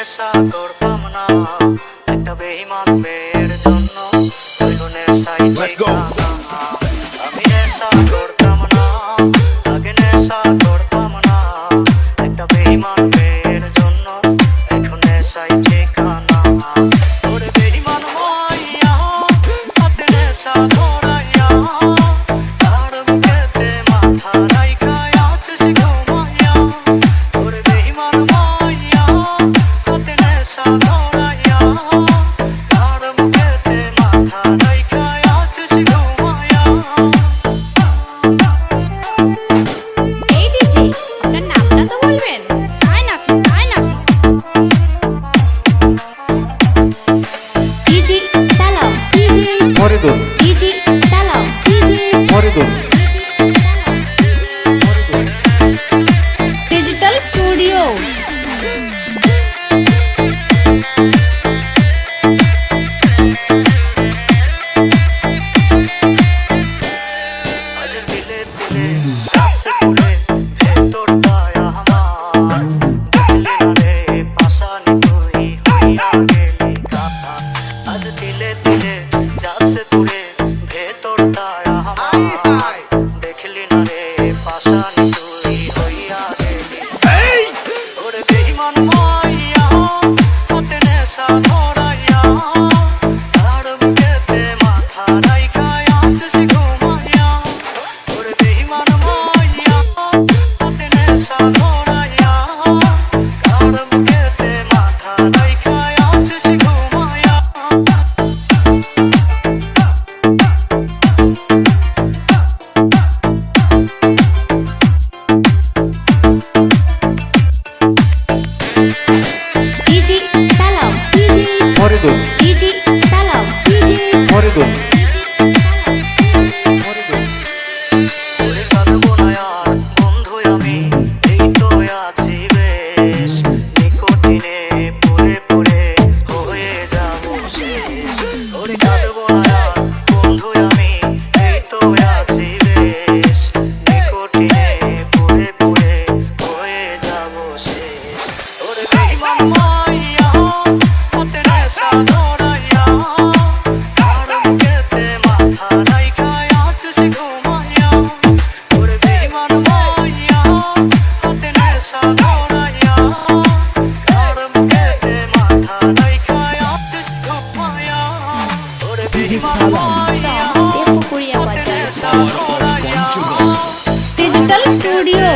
নেশা করতাম না একটা বেঈমান মেয়ের জন্য নেশায় আমি নেশা করতাম না আগে নেশা করতাম না একটা বেঈমান মেয়ের জন্য এখন নেশায় ঠিকানা ওরে বেঈমান মাইয়া হাতে নেশা ধরাইয়া তার বুকেতে মাথা রাইখা আছিস ঘুমাইয়া ওরে বেঈমান মাইয়া হাতে নেশা ধরাইয়া তার বুকেতে মাথা রাইখা আছিস ঘুমাইয়া। এই দিজি আপনার নামটা তো বলবেন। ডিজি সালাম ডিজি সালাম ডিজিটাল স্টুডিও আজ দিলে দিলে যাচ্ছে তুলে ভেতরটায় আমার দিলে রে পাশানি তুই হইয়া গেলি কাটা আজ দিলে দিলে যাচ্ছে তুলে ভেতরটায় আমার দেখলি না রে পাশানি তুই হইয়া গেলি ওরে বেঈমান মাইয়া হাতে নেশা ধরাইয়া তার বুকেতে মাথা রাইখা আছিস ঘুমাইয়া ওরে বেঈমান মাইয়া হাতে নেশা ধরাইয়া তার বুকেতে মাথা রাইখা আছিস ঘুমাইয়া। ডিজি সালাম ডিজি সালাম ওরে কাঁদবো না আর বন্ধু আমি এই তো আছি বেশ নিকটিনে পড়ে পড়ে হয়ে যাবো শেষ ওরে কাঁদবো না আর বন্ধু আমি এই তো আছি বেশ নিকটিনে পড়ে পড়ে হয়ে যাবো শেষ ওরে বেঈমান মাইয়া হাতে নেশা ধরাইয়া তার বুকেতে মাথা রাইখা আছিস ঘুমাইয়া ওরে বেঈমান মাইয়া হাতে নেশা ধরাইয়া তার বুকেতে মাথা রাইখা আছিস ঘুমাইয়া ওরে বেঈমান মাইয়া পুকুরিয়া বাজার নেশা ধরাইয়া ডিজিটাল স্টুডিও